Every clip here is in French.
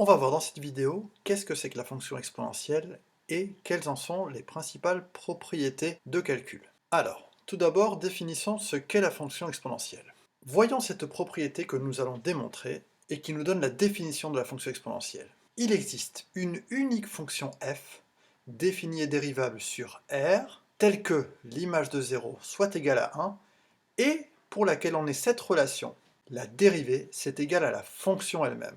On va voir dans cette vidéo qu'est-ce que c'est que la fonction exponentielle et quelles en sont les principales propriétés de calcul. Alors, tout d'abord, définissons ce qu'est la fonction exponentielle. Voyons cette propriété que nous allons démontrer et qui nous donne la définition de la fonction exponentielle. Il existe une unique fonction f définie et dérivable sur R, telle que l'image de 0 soit égale à 1, et pour laquelle on ait cette relation. La dérivée, c'est égal à la fonction elle-même.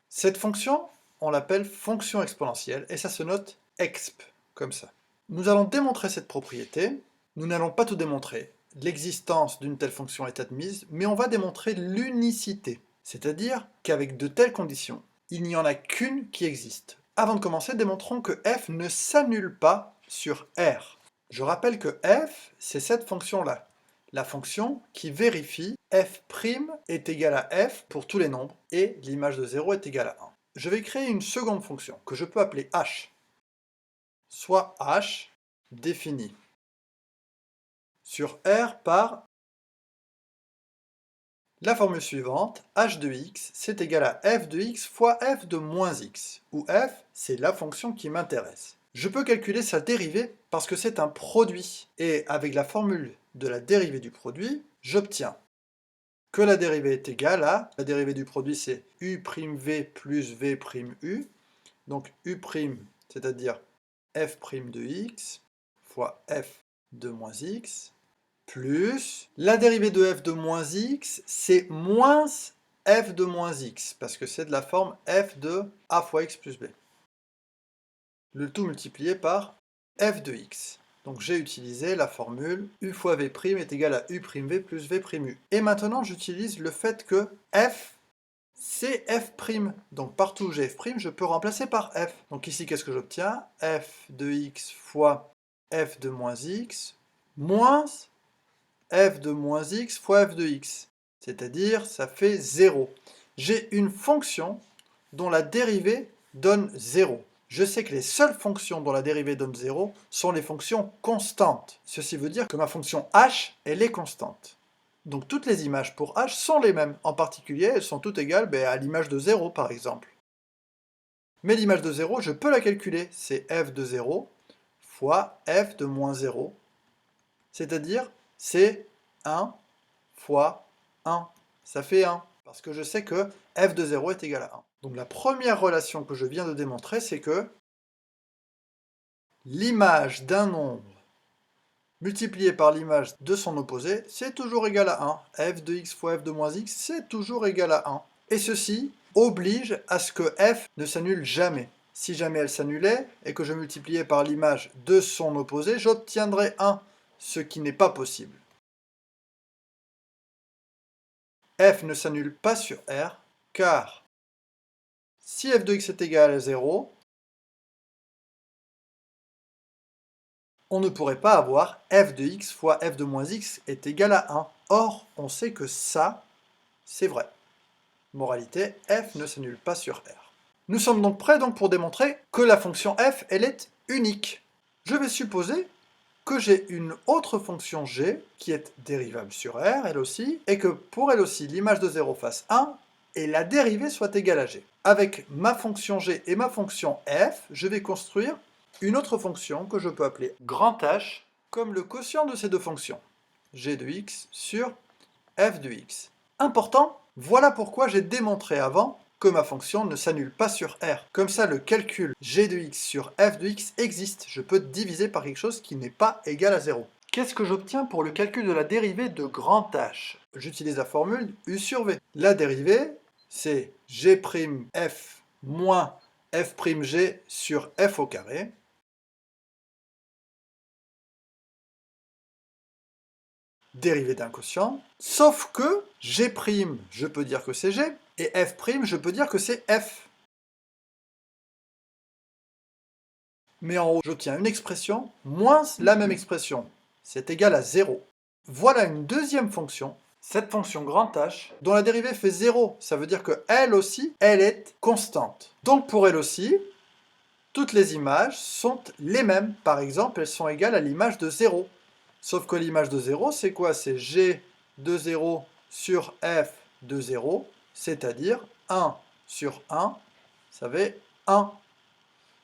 Cette fonction, on l'appelle fonction exponentielle, et ça se note exp, comme ça. Nous allons démontrer cette propriété. Nous n'allons pas tout démontrer. L'existence d'une telle fonction est admise, mais on va démontrer l'unicité. C'est-à-dire qu'avec de telles conditions, il n'y en a qu'une qui existe. Avant de commencer, démontrons que f ne s'annule pas sur R. Je rappelle que f, c'est cette fonction-là. La fonction qui vérifie f' est égal à f pour tous les nombres, et l'image de 0 est égale à 1. Je vais créer une seconde fonction, que je peux appeler h. Soit h défini sur R par la formule suivante, h de x, c'est égal à f de x fois f de moins x, où f, c'est la fonction qui m'intéresse. Je peux calculer sa dérivée parce que c'est un produit, et avec la formule de la dérivée du produit, j'obtiens que la dérivée est égale à, la dérivée du produit c'est u'v plus v'u, donc u', c'est-à-dire f' de x, fois f de moins x, plus la dérivée de f de moins x, c'est moins f de moins x, parce que c'est de la forme f de a fois x plus b. Le tout multiplié par f de x. Donc j'ai utilisé la formule u fois v' est égal à u'v plus v'u. Et maintenant j'utilise le fait que f, c'est f'. Donc partout où j'ai f', je peux remplacer par f. Donc ici qu'est-ce que j'obtiens? F de x fois f de moins x, moins f de moins x fois f de x. C'est-à-dire, ça fait 0. J'ai une fonction dont la dérivée donne 0. Je sais que les seules fonctions dont la dérivée donne 0 sont les fonctions constantes. Ceci veut dire que ma fonction h, elle est constante. Donc toutes les images pour h sont les mêmes. En particulier, elles sont toutes égales à l'image de 0, par exemple. Mais l'image de 0, je peux la calculer. C'est f de 0 fois f de moins 0. C'est-à-dire, c'est 1 fois 1. Ça fait 1. Parce que je sais que f de 0 est égal à 1. Donc la première relation que je viens de démontrer, c'est que l'image d'un nombre multiplié par l'image de son opposé, c'est toujours égal à 1. F de x fois f de moins x, c'est toujours égal à 1. Et ceci oblige à ce que f ne s'annule jamais. Si jamais elle s'annulait, et que je multipliais par l'image de son opposé, j'obtiendrais 1, ce qui n'est pas possible. F ne s'annule pas sur R, car si f de x est égal à 0, on ne pourrait pas avoir f de x fois f de moins x est égal à 1. Or, on sait que ça, c'est vrai. Moralité, f ne s'annule pas sur R. Nous sommes donc prêts pour démontrer que la fonction f, elle est unique. Je vais supposer que j'ai une autre fonction g qui est dérivable sur R, elle aussi, et que pour elle aussi, l'image de 0 fasse 1, et la dérivée soit égale à g. Avec ma fonction g et ma fonction f, je vais construire une autre fonction que je peux appeler grand H, comme le quotient de ces deux fonctions, g de x sur f de x. Important, voilà pourquoi j'ai démontré avant que ma fonction ne s'annule pas sur R. Comme ça, le calcul g de x sur f de x existe. Je peux diviser par quelque chose qui n'est pas égal à 0. Qu'est-ce que j'obtiens pour le calcul de la dérivée de grand H? J'utilise la formule u sur v. La dérivée, c'est g'f moins f'g sur f au carré. Dérivée d'un quotient, sauf que g', je peux dire que c'est g, et f', je peux dire que c'est f. Mais en haut, j'obtiens une expression moins la même expression. C'est égal à 0. Voilà une deuxième fonction, cette fonction grand H, dont la dérivée fait 0. Ça veut dire qu'elle aussi, elle est constante. Donc pour elle aussi, toutes les images sont les mêmes. Par exemple, elles sont égales à l'image de 0. Sauf que l'image de 0, c'est quoi? C'est g de 0 sur f de 0, c'est-à-dire 1 sur 1, ça fait 1.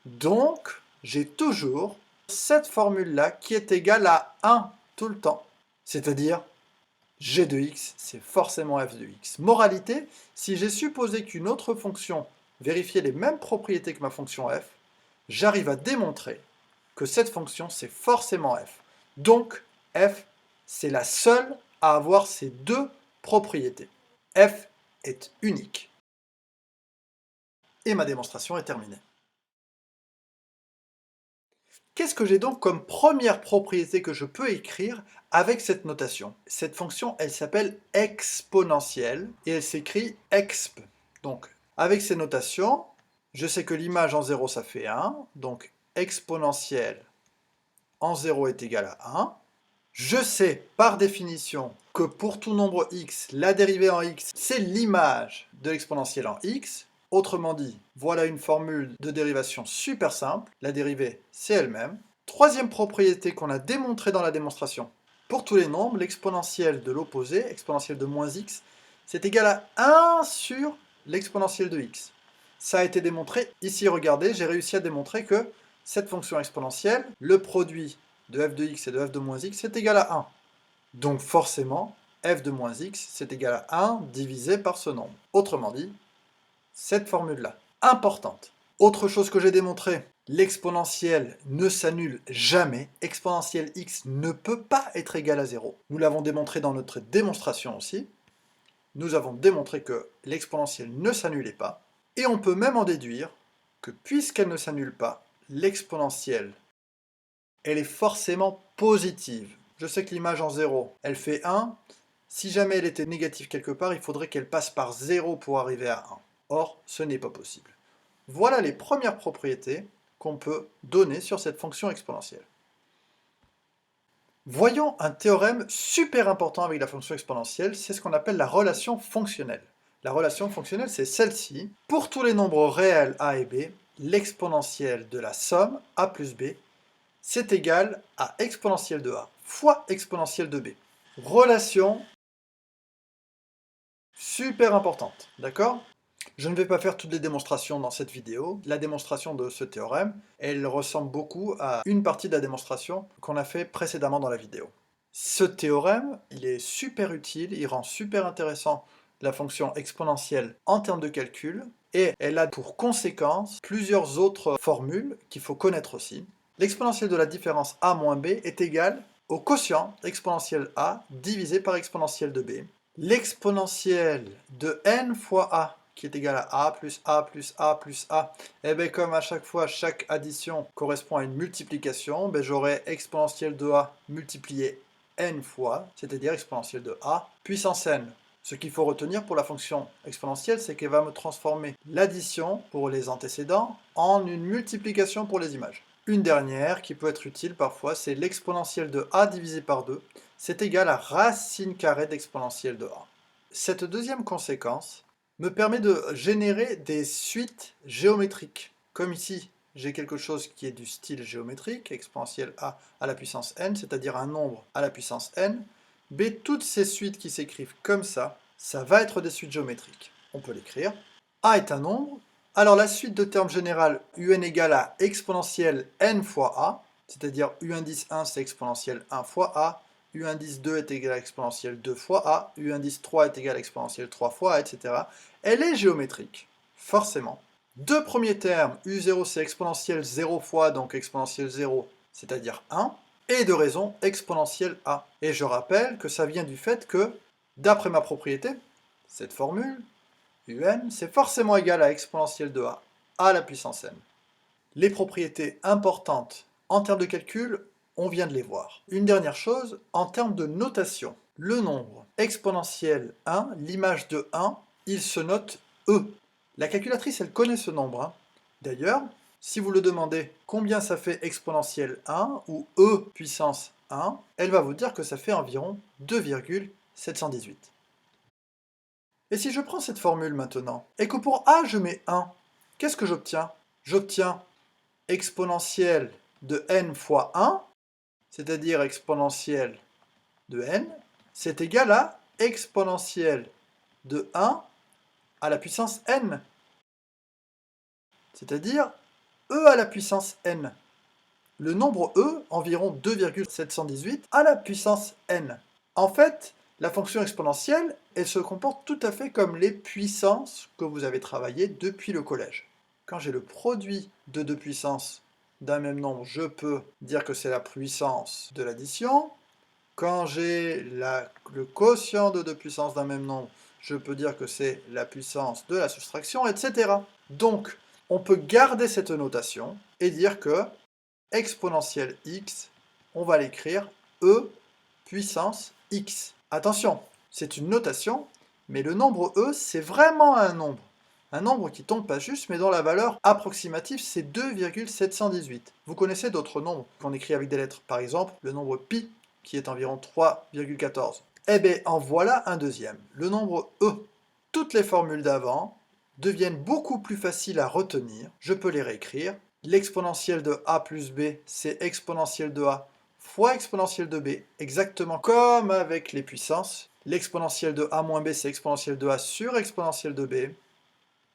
Donc, j'ai toujours cette formule-là qui est égale à 1 tout le temps. C'est-à-dire, g de x, c'est forcément f de x. Moralité, si j'ai supposé qu'une autre fonction vérifiait les mêmes propriétés que ma fonction f, j'arrive à démontrer que cette fonction, c'est forcément f. Donc, f, c'est la seule à avoir ces deux propriétés. F est unique. Et ma démonstration est terminée. Qu'est-ce que j'ai donc comme première propriété que je peux écrire avec cette notation? Cette fonction, elle s'appelle exponentielle et elle s'écrit exp. Donc, avec ces notations, je sais que l'image en 0, ça fait 1. Donc, exponentielle en 0 est égal à 1. Je sais par définition que pour tout nombre x, la dérivée en x, c'est l'image de l'exponentielle en x. Autrement dit, voilà une formule de dérivation super simple. La dérivée, c'est elle-même. Troisième propriété qu'on a démontrée dans la démonstration. Pour tous les nombres, l'exponentielle de l'opposé, exponentielle de moins x, c'est égal à 1 sur l'exponentielle de x. Ça a été démontré. Ici, regardez, j'ai réussi à démontrer que cette fonction exponentielle, le produit de f de x et de f de moins x, est égal à 1. Donc forcément, f de moins x, c'est égal à 1 divisé par ce nombre. Autrement dit, cette formule-là, importante. Autre chose que j'ai démontré, l'exponentielle ne s'annule jamais. Exponentielle x ne peut pas être égal à 0. Nous l'avons démontré dans notre démonstration aussi. Nous avons démontré que l'exponentielle ne s'annulait pas. Et on peut même en déduire que puisqu'elle ne s'annule pas, l'exponentielle, elle est forcément positive. Je sais que l'image en 0, elle fait 1. Si jamais elle était négative quelque part, il faudrait qu'elle passe par 0 pour arriver à 1. Or, ce n'est pas possible. Voilà les premières propriétés qu'on peut donner sur cette fonction exponentielle. Voyons un théorème super important avec la fonction exponentielle, c'est ce qu'on appelle la relation fonctionnelle. La relation fonctionnelle, c'est celle-ci. Pour tous les nombres réels a et b, l'exponentielle de la somme a plus b, c'est égal à exponentielle de a fois exponentielle de b. Relation super importante, d'accord? Je ne vais pas faire toutes les démonstrations dans cette vidéo. La démonstration de ce théorème, elle ressemble beaucoup à une partie de la démonstration qu'on a fait précédemment dans la vidéo. Ce théorème, il est super utile, il rend super intéressant la fonction exponentielle en termes de calcul, et elle a pour conséquence plusieurs autres formules qu'il faut connaître aussi. L'exponentielle de la différence a moins b est égale au quotient exponentielle a divisé par exponentielle de b. L'exponentielle de n fois a, qui est égal à plus a plus a plus a, et bien comme à chaque fois, chaque addition correspond à une multiplication, ben j'aurai exponentielle de a multiplié n fois, c'est-à-dire exponentielle de a puissance n. Ce qu'il faut retenir pour la fonction exponentielle, c'est qu'elle va me transformer l'addition pour les antécédents en une multiplication pour les images. Une dernière qui peut être utile parfois, c'est l'exponentielle de a divisé par 2, c'est égal à racine carrée d'exponentielle de a. Cette deuxième conséquence me permet de générer des suites géométriques. Comme ici, j'ai quelque chose qui est du style géométrique, exponentielle a à la puissance n, c'est-à-dire un nombre à la puissance n. B, toutes ces suites qui s'écrivent comme ça va être des suites géométriques. On peut l'écrire. A est un nombre. Alors la suite de termes générales, un égale à exponentielle n fois a, c'est-à-dire u indice 1 c'est exponentielle 1 fois a, u indice 2 est égal à exponentielle 2 fois a, u indice 3 est égal à exponentielle 3 fois a, etc. Elle est géométrique, forcément. Deux premiers termes, u0 c'est exponentielle 0 fois, donc exponentielle 0, c'est-à-dire 1, et de raison exponentielle a. Et je rappelle que ça vient du fait que, d'après ma propriété, cette formule, un, c'est forcément égal à exponentielle de a à la puissance n. Les propriétés importantes en termes de calcul, on vient de les voir. Une dernière chose, en termes de notation, le nombre exponentielle 1, l'image de 1, il se note e. La calculatrice, elle connaît ce nombre. Hein. D'ailleurs, si vous le demandez combien ça fait exponentielle 1 ou e puissance 1, elle va vous dire que ça fait environ 2,718. Et si je prends cette formule maintenant, et que pour a je mets 1, qu'est-ce que j'obtiens? J'obtiens exponentielle de n fois 1, c'est-à-dire exponentielle de n, c'est égal à exponentielle de 1 à la puissance n. c'est-à-dire e à la puissance n. Le nombre e, environ 2,718, à la puissance n. En fait, la fonction exponentielle, elle se comporte tout à fait comme les puissances que vous avez travaillées depuis le collège. Quand j'ai le produit de deux puissances d'un même nombre, je peux dire que c'est la puissance de l'addition. Quand j'ai le quotient de deux puissances d'un même nombre, je peux dire que c'est la puissance de la soustraction, etc. Donc, on peut garder cette notation et dire que exponentielle x, on va l'écrire e puissance x. Attention, c'est une notation, mais le nombre e, c'est vraiment un nombre. Un nombre qui tombe pas juste, mais dont la valeur approximative, c'est 2,718. Vous connaissez d'autres nombres qu'on écrit avec des lettres. Par exemple, le nombre pi, qui est environ 3,14. Eh bien, en voilà un deuxième, le nombre e. Toutes les formules d'avant deviennent beaucoup plus faciles à retenir. Je peux les réécrire. L'exponentielle de a plus b, c'est exponentielle de a fois exponentielle de b, exactement comme avec les puissances. L'exponentielle de a moins b, c'est exponentielle de a sur exponentielle de b.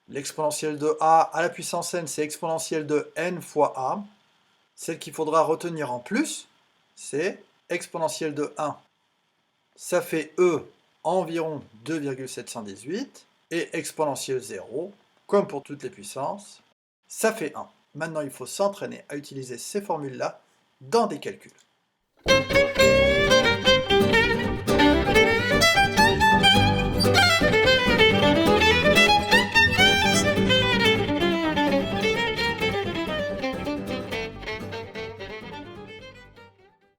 L'exponentielle de a à la puissance n, c'est exponentielle de n fois a. Celle qu'il faudra retenir en plus, c'est exponentielle de 1. Ça fait e environ 2,718. Et exponentielle 0, comme pour toutes les puissances, ça fait 1. Maintenant, il faut s'entraîner à utiliser ces formules-là dans des calculs.